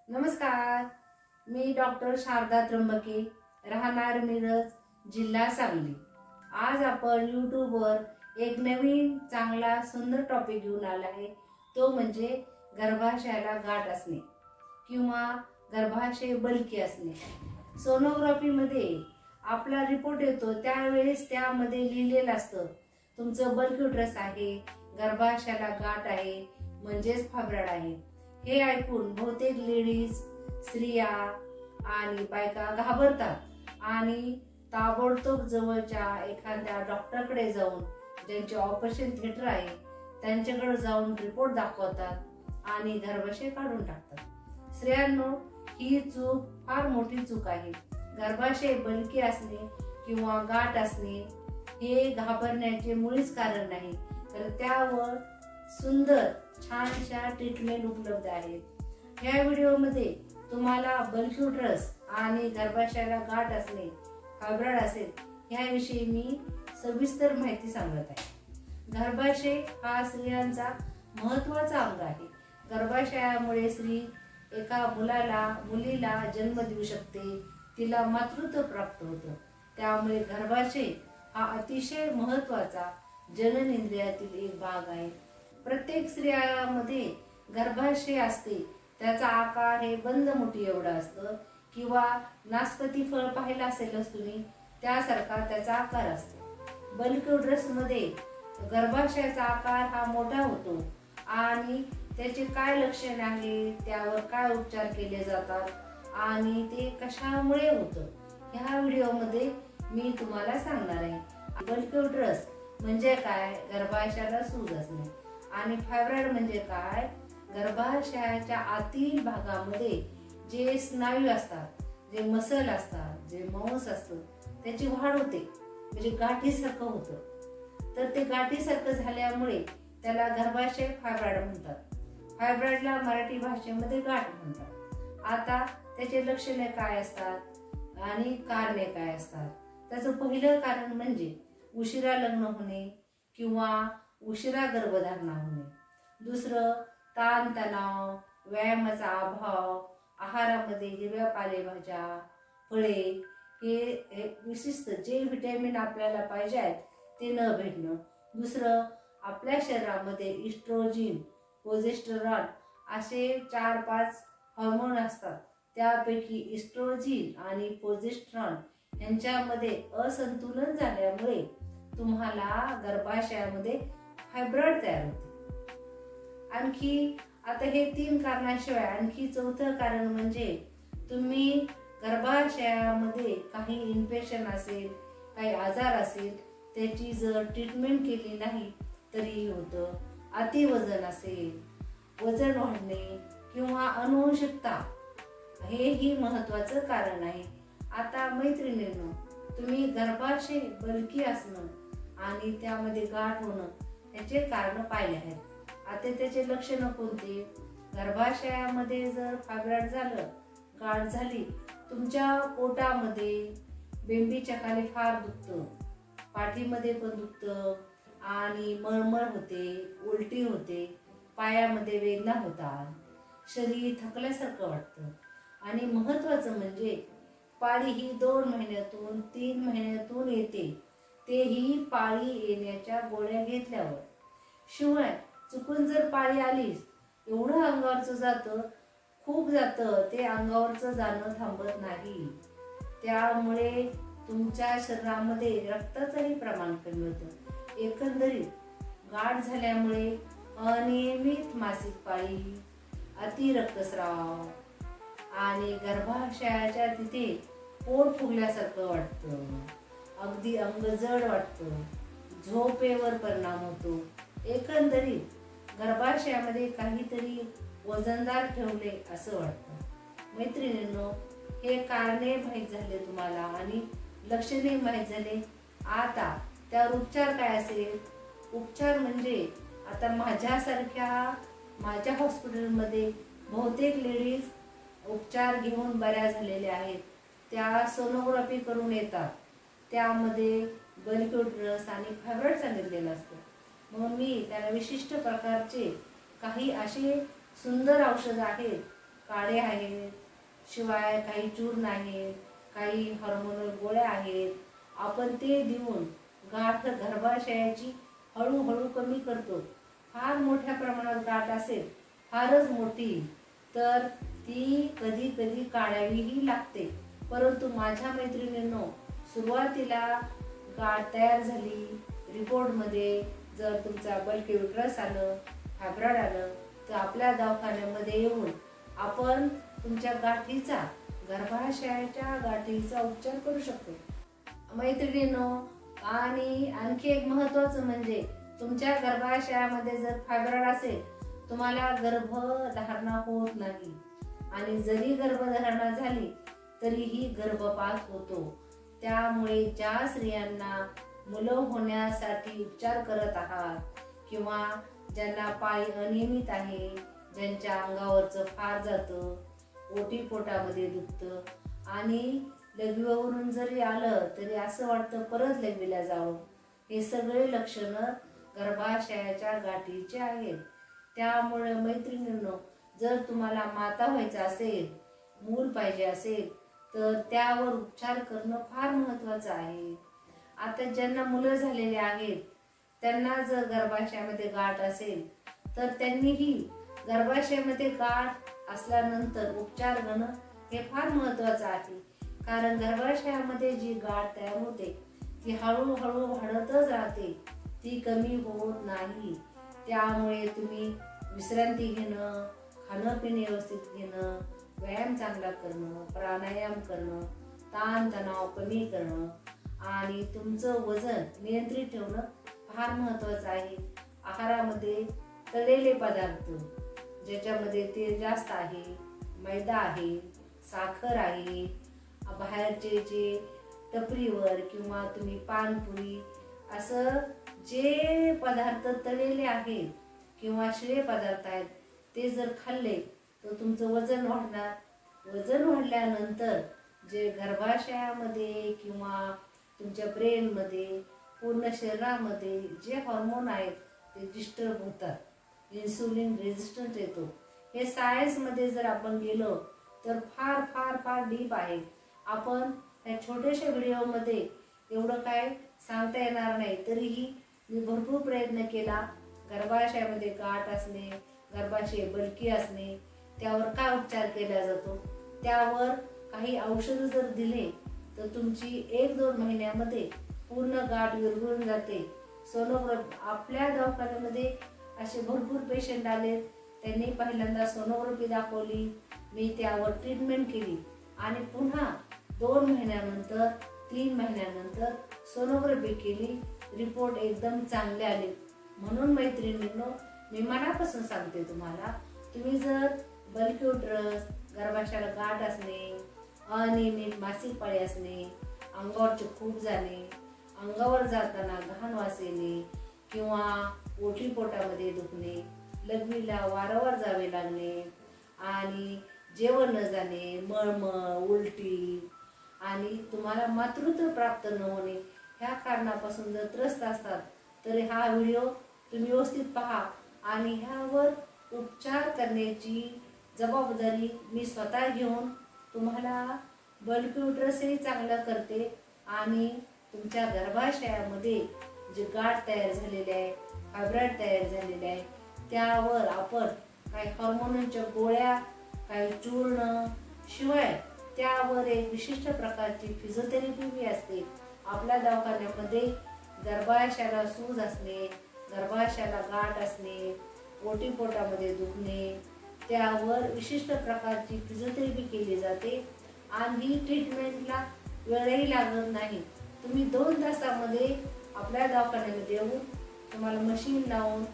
नमस्कार, मी डॉक्टर शारदा त्र्यंबके, राहणार मिरज, जिल्हा सांगली। आज आपण यूट्यूबवर एक नवीन चांगला सुंदर टॉपिक घेऊन आला आहे। तो म्हणजे गर्भाशयाला गाठ असणे किंवा गर्भाशय बलकी असणे। सोनोग्राफी मध्ये आपला रिपोर्ट येतो त्यावेळेस त्यामध्ये लिहिलेलं असतं तुमचं बल्क युटरस आहे, गर्भाशयाला गाठ आहे म्हणजेच फायब्रॉइड आहे। हे ऐकून बहुतेक लेडीज, स्त्रिया आणि बायका घाबरतात आणि ताबडतोब जवळच्या एखाद्या डॉक्टरकडे जाऊन, ज्यांचे ऑपरेशन थिएटर आहे त्यांच्याकडे जाऊन रिपोर्ट दाखवतात आणि गर्भाशय काढून टाकतात। स्त्रियांनो, ही चूक फार मोठी चूक आहे। गर्भाशय बलकी असणे किंवा गाठ असणे हे घाबरण्याचे मुळीच कारण नाही, तर त्यावर सुंदर छानशा ट्रीटमेंट उपलब्ध आहेत। या व्हिडिओमध्ये तुम्हाला बल्क युटरस आणि गर्भाशयाला गाठ असणे, फायब्रॉइड असेल याविषयी मी सविस्तर माहिती सांगत आहे। गर्भाशय हा स्त्रियांचा महत्त्वाचा अंग आहे। गर्भाशयामुळे स्त्री एका मुलीला जन्म देऊ शकते, तिला मातृत्व प्राप्त होतं। त्यामुळे गर्भाशय हा अतिशय महत्त्वाचा जननेंद्रियातील एक भाग आहे। प्रत्येक स्त्रियामध्ये गर्भाशय असते, त्याचा आकार हे बंद मुठी एवढा असतं किंवा नासपती फळ पाहिलं असेलच तुम्ही, त्यासारखा त्याचा आकार असतो। बल्क युटरस मध्ये गर्भाशयाचा आकार हा मोठा होतो आणि त्याचे काय लक्षण आहे, त्यावर काय उपचार केले जातात आणि ते कशामुळे होतं, ह्या व्हिडिओमध्ये मी तुम्हाला सांगणार आहे। बल्क युटरस म्हणजे काय, गर्भाशयाला सूज असणे, आणि फायब्रॉइड म्हणजे काय, गर्भाशयाच्या आतील भागामध्ये जे स्नायू असतात, जे मसल असतात, जे मांस असतं त्याची वाढ होते, म्हणजे गाठीसारखं होतं। तर ते गाठीसारखं झाल्यामुळे त्याला गर्भाशय फायब्रॉइड म्हणतात। फायब्रॉइडला मराठी भाषेमध्ये गाठ म्हणतात। आता त्याचे लक्षणे काय असतात आणि कारणे काय असतात? त्याचं पहिलं कारण म्हणजे उशिरा लग्न होणे किंवा उशिरा गर्भधारणा होणे। दुसरं ताण तणाव, व्यायामाचा अभाव, आहारामध्ये हिरव्या पालेभाज्या, फळे हे विशिष्ट जे व्हिटॅमिन आपल्याला पाहिजे आहेत ते न भेटणं। दुसरं आपल्या शरीरामध्ये इस्ट्रोजिन, प्रोजेस्टेरॉन असे 4-5 हार्मोन असतात। त्यापैकी इस्ट्रोजिन आणि प्रोजेस्टेरॉन यांच्यामध्ये असंतुलन झाल्यामुळे तुम्हाला गर्भाशयामध्ये फायब्रॉइड तयार होते। आणखी आता हे 3 कारणाशिवाय आणखी चौथं कारण म्हणजे तुम्ही गर्भाशयामध्ये काही इन्फेक्शन असेल, काही आजार असेल, त्याची जर ट्रीटमेंट केली नाही तरी होतं। अतिवजन असेल, वजन वाढणे किंवा अनुवंशिकता हेही महत्त्वाचं कारण आहे। आता मैत्रिणींनो, तुम्ही गर्भाशय बलकी असणं आणि त्यामध्ये गाठ होणं याचे कारण पाहिले आहेत। आता त्याचे लक्षण कोणते? गर्भाशयामध्ये जर फायब्रॉइड झालं, गाठ झाली, तुमच्या पोटामध्ये बेंबीच्या खाली फार दुखतं, पाठीमध्ये पण दुखतं आणि मळमळ होते, उलटी होते, पायामध्ये वेदना होतात, शरीर थकल्यासारखं वाटतं आणि महत्त्वाचं म्हणजे पाळी ही 2 महिन्यातून 3 महिन्यातून येते, तेही पाळी येण्याच्या गोळ्या घेतल्यावर। शिवाय चुकून जर पाळी आलीच, एवढं अंगावरचं जातं, खूप जातं, ते अंगावरचं जाणं थांबत नाही। त्यामुळे तुमच्या शरीरामध्ये रक्ताचंही प्रमाण कमी होतं। एकंदरीत गाठ झाल्यामुळे अनियमित मासिक पाळी, अति रक्तस्राव आणि गर्भाशयाच्या तिथे पोट फुगल्यासारखं वाटतं, अगदी अंग जड वाटतं, झोपेवर परिणाम होतो। एकंदरीत गर्भाशयामध्ये काहीतरी वजनदार ठेवले असं वाटतं। मैत्रिणींनो, हे कारणे माहीत झाले तुम्हाला आणि लक्षणे माहीत झाले। आता त्यावर उपचार काय असेल? उपचार म्हणजे आता माझ्या हॉस्पिटलमध्ये बहुतेक लेडीज उपचार घेऊन बऱ्या झालेल्या आहेत। त्या सोनोग्राफी करून येतात, त्यामध्ये बल्क युटरस आणि फायब्रॉइड सांगितलेलं असतं। मग मी त्याला विशिष्ट प्रकारचे काही असे सुंदर औषध आहेत काढे आहेत, शिवाय काही चूर्ण आहेत, काही हार्मोनल गोळ्या आहेत. आपण ते देऊन गाठ गर्भाशयाची हळूहळू कमी करतो. फार मोठ्या प्रमाणात गाठ असेल, फारच मोठी, तर ती कधी कधी काढावीही लागते. परंतु माझ्या मैत्रिणींनो, सुरुवातीला गाठ तयार झाली, रिपोर्टमध्ये जर तुमचा बल्की युटरस आलं, फायब्रॉइड आलं, तर आपल्या दवाखान्यामध्ये येऊन आपण तुमच्या गाठीचा, गर्भाशयाच्या गाठीचा उपचार करू शकतो. मैत्रिणींनो, आणि आणखी एक महत्त्वाचं म्हणजे तुमच्या गर्भाशयामध्ये जर फायब्रॉइड असेल, तुम्हाला गर्भधारणा होत नाही. आणि जरी गर्भधारणा झाली तरीही गर्भपात होतो. त्यामुळे ज्या स्त्रियांना मुलं होण्यासाठी उपचार करत आहात किंवा ज्यांना पाळी अनियमित आहे, ज्यांच्या अंगावरचं फार जातं, ओटीपोटामध्ये दुखतं आणि लघवीवरून जरी आलं तरी असं वाटतं परत लघवीला जावं, हे सगळे लक्षणं गर्भाशयाच्या गाठीचे आहेत. त्यामुळे मैत्रिणींनो, जर तुम्हाला माता व्हायचं असेल, मूल पाहिजे असेल, तर त्यावर उपचार करणं फार महत्त्वाचं आहे. आता ज्यांना मुलं झालेली आहेत त्यांना जर गर्भाशयामध्ये गाठ असेल तर त्यांनीही गर्भाशयामध्ये गाठ असल्यानंतर उपचार घेणं हे फार महत्त्वाचं आहे. कारण गर्भाशयामध्ये जी गाठ तयार होते ती हळूहळू वाढतच राहते, ती कमी होत नाही. त्यामुळे तुम्ही विश्रांती घेणं, खाणं पिणे व्यवस्थित घेणं, व्यायाम चांगला करणं, प्राणायाम करणं, ताणतणाव कमी करणं आणि तुमचं वजन नियंत्रित ठेवणं फार महत्त्वाचं आहे. आहारामध्ये तळलेले पदार्थ, ज्याच्यामध्ये तेल जास्त आहे, मैदा आहे, साखर आहे, बाहेरचे जे टपरीवर किंवा तुम्ही पानपुरी असं जे पदार्थ तळलेले आहेत किंवा शिळे पदार्थ आहेत ते जर खाल्ले तर तुमचं वजन वाढणार. वजन वाढल्यानंतर जे गर्भाशयामध्ये किंवा तुमच्या ब्रेनमध्ये, पूर्ण शरीरामध्ये जे हार्मोन आहेत ते डिस्टर्ब होतात, इन्सुलिन रेझिस्टन्स येतो. हे सायन्समध्ये जर आपण गेलो तर फार फार फार डीप आहे. आपण या छोट्याशा व्हिडिओमध्ये एवढं काय सांगता येणार नाही. तरीही मी भरपूर प्रयत्न केला. गर्भाशयामध्ये गाठ असणे, गर्भाशय बलकी असणे, त्यावर काय उपचार केला जातो, त्यावर काही औषधं जर दिले तर तुमची 1-2 महिन्यामध्ये पूर्ण गाठ विरघळून जाते. सोनोग्राफी, आपल्या दवाखान्यामध्ये असे भरपूर पेशंट आले, त्यांनी पहिल्यांदा सोनोग्राफी दाखवली, मी त्यावर ट्रीटमेंट केली आणि पुन्हा 2 महिन्यानंतर 3 महिन्यानंतर सोनोग्राफी केली, रिपोर्ट एकदम चांगले आले. म्हणून मैत्रिणींनो, मी मनापासून सांगते तुम्हाला, तुम्ही जर बल्की युटरस, गर्भाशयाला गाठ असणे, अनियमित मासिक पाळी असणे, अंगावरचे खूप जाणे, अंगावर जाताना घाण वास येणे किंवा ओटीपोटामध्ये दुखणे, लघवीला वारंवार जावे लागणे आणि जेवण न जाणे, मळमळ, उलटी आणि तुम्हाला मातृत्व प्राप्त न होणे, ह्या कारणापासून जर त्रस्त असतात तर हा व्हिडिओ तुम्ही व्यवस्थित पहा आणि ह्यावर उपचार करण्याची जबाबदारी मी स्वतः घेऊन तुम्हाला बल्की युटरसही चांगलं करते आणि तुमच्या गर्भाशयामध्ये जे गाठ तयार झालेले आहे, फायब्रॉइड तयार झालेले आहे, त्यावर आपण काही हार्मोनच्या गोळ्या, काही चूर्ण, शिवाय त्यावर एक विशिष्ट प्रकारची फिजिओथेरपी बी असते. आपल्या दवाखान्यामध्ये गर्भाशयाला सूज असणे, गर्भाशयाला गाठ असणे, ओटीपोटामध्ये दुखणे, त्यावर विशिष्ट प्रकारची फिजिओथेरपी केली जाते आणि ही ट्रीटमेंटला वेळही लागत नाही. तुम्ही 2 तासामध्ये आपल्या दवाखान्यामध्ये येऊन तुम्हाला मशीन लावून,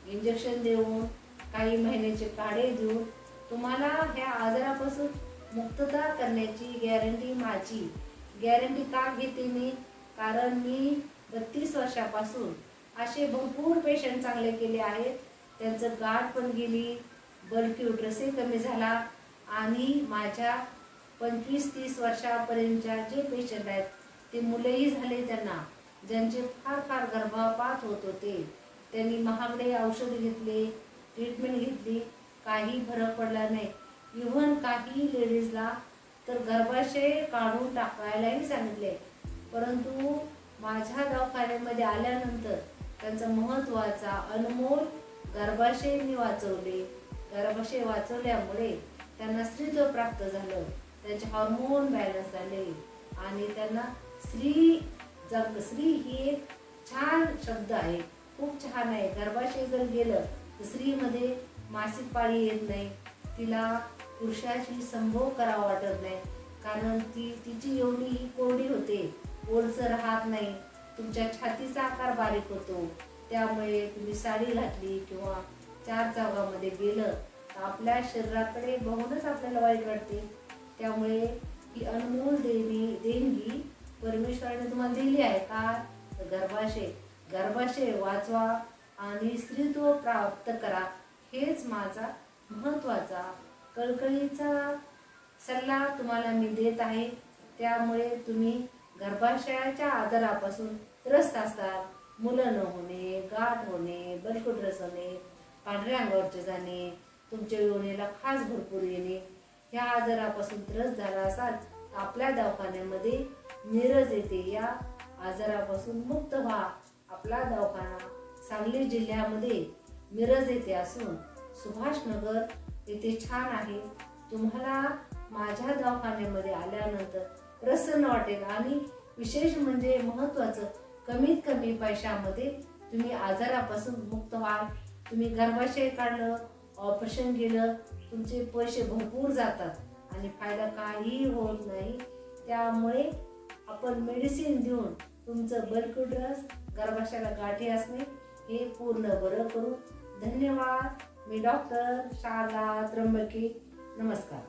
इंजेक्शन देऊन, काही महिन्याचे काढे देऊन तुम्हाला ह्या आजारापासून मुक्तता करण्याची गॅरंटी माझी. गॅरंटी का घेते मी? कारण मी 32 वर्षापासून असे भरपूर पेशंट चांगले केले आहेत. त्यांचं गाठ पण गेली, बल्की युटरसही कमी झाला आणि माझ्या 25-30 वर्षापर्यंतच्या जे पेशंट आहेत ते मुलंही झाले त्यांना, ज्यांचे फार फार गर्भपात होत होते. त्यांनी महागडे औषध घेतले, ट्रीटमेंट घेतली, काही फरक पडला नाही. इव्हन काही लेडीजला तर गर्भाशय काढून टाकायलाही सांगितले, परंतु माझ्या दवाखान्यामध्ये आल्यानंतर त्यांचा महत्त्वाचा अनमोल गर्भाशय मी वाचवले. गर्भाशय वाचवल्यामुळे त्यांना स्त्रीत्व प्राप्त झालं, त्यांचे हार्मोन बॅलन्स झाले आणि त्यांना स्त्री ही एक छान शब्द आहे, खूप छान आहे. गर्भाशय जर गेलं तर स्त्रीमध्ये मासिक पाळी येत नाही, तिला पुरुषाशी संभोग करावा वाटत नाही, कारण तिची योनी ही कोरडी होते, ओलसर राहत नाही, तुमच्या छातीचा आकार बारीक होतो. त्यामुळे तुम्ही साडी घातली किंवा चार चौघामध्ये गेलं तर आपल्या शरीराकडे बघूनच आपल्याला वाईट वाटते. त्यामुळे ही अनमोल देणगी परमेश्वराने तुम्हाला दिली आहे का? गर्भाशय वाचवा आणि स्त्रीत्व प्राप्त करा, हेच माझा महत्त्वाचा कळकळीचा सल्ला तुम्हाला मी देत आहे. त्यामुळे तुम्ही गर्भाशयाच्या आजारापासून त्रस्त असतात, मुलं न होणे, गाठ होणे, बलकुटरस होणे, पांढऱ्या अंगावरचे जाणे, तुमच्या योनीला खास भरपूर येणे, ह्या आजारापासून त्रस्त झाला असाल तर आपल्या दवाखान्यामध्ये मिरज येते या आजारापासून मुक्त व्हा. आपला दवाखाना सांगली जिल्ह्यामध्ये मिरज येथे असून सुभाषनगर येथे छान आहे. तुम्हाला माझ्या दवाखान्यामध्ये आल्यानंतर प्रसन्न वाटेल आणि विशेष म्हणजे महत्त्वाचं, कमीत कमी पैशामध्ये तुम्ही आजारापासून मुक्त व्हाल. तुम्ही गर्भाशय काढलं, ऑपरेशन केलं, तुमचे पैसे भरपूर जातात आणि फायदा काही होत नाही. त्यामुळे आपण मेडिसिन देऊन तुमचं बलकुटरस, गर्भाशयाला गाठी असणे हे पूर्ण बरं करू. धन्यवाद. मी डॉक्टर शारदा त्र्यंबके. नमस्कार.